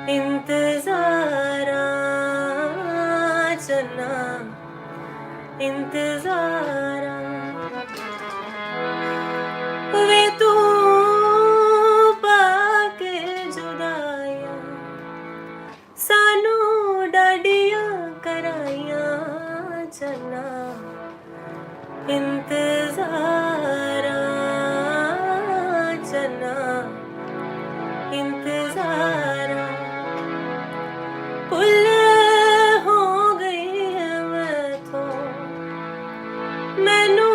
इंतज़ारां चन्ना इंतज़ारां वे तू पाके जुदाइयां सानू डाडियां कराइयां चन्ना इंतज़ारां चन्ना इंतज़ारां भुल हो गई है मैथों मैनू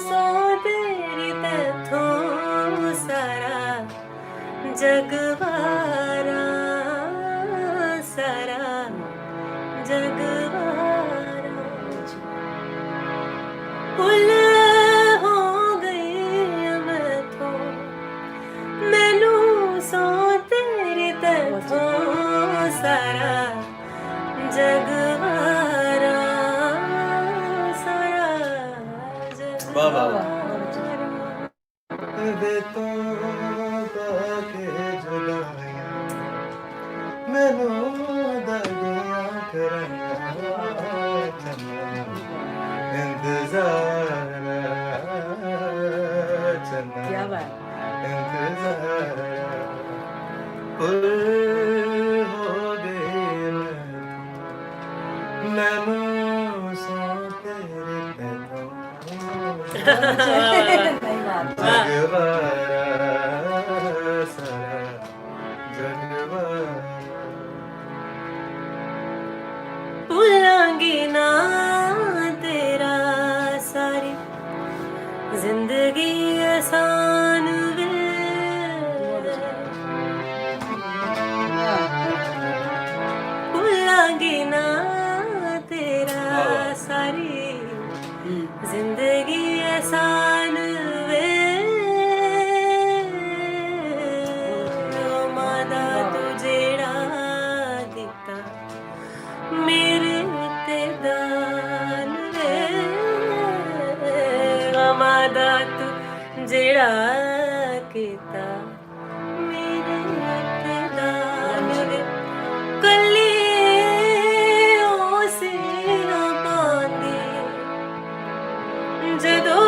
सौ तेरी तैथों सारा जगवारा सारा जगवारा भुल हो गई है मैथों मैनू सौ तेरी तैथों सारा जगवारा सारा वाह, वाह, वाह। वे तो पाके जुदाइयां मैनू दर्दियां कराइयां चन्ना इंतज़ारा चन्ना क्या बात इंतज़ारा पुल हो गए मैनू सौ तेरे पैरों नहीं बात जगवारा सारा जगवारा भुलांगी ना तेरा सारी जिंदगी आसान वे भुलांगी ना तेरा सारी जिंदगी आसान वे ओ मादा तू जेड़ा दिता मेरे ते दान वे ओ मादा तू जेड़ा कीता मेरे ते दान वे कल्ली ओ सिरा पांदी ਜਦੋਂ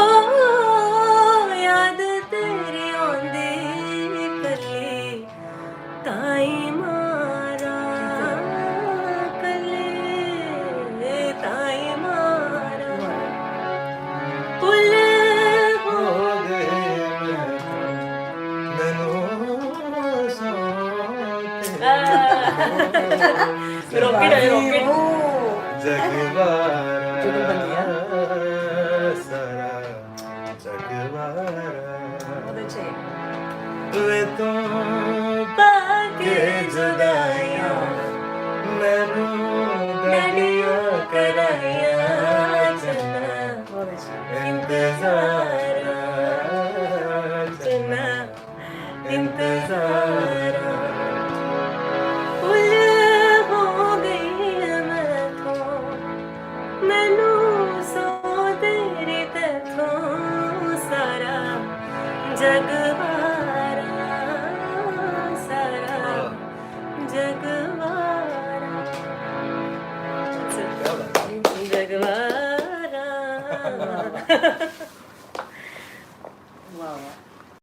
ਯਾਦ ਤੇਰੀ ਆਉਂਦੀ ਕੱਲੀ ਤਾਈ ਮਾਰਾ ਕੱਲੇ ਤਾਈ ਮਾਰਾ ਭੁੱਲ हो गए मैनू सौ ਰੋਕੀ ਰਹੇ ਰੋਕੀ जगवारा सारा जगवारा बहुत अच्छे वे तो ਪਾਕੇ के जुदाइयां मैनू दड़ियां कराइयां चन्ना बहुत अच्छे इंतज़ारा चन्ना इंतज़ारा भुल हो गई है मैथों मैनू सौ तेरी तैथों सारा जगवारा सारा जगवारा जगवारा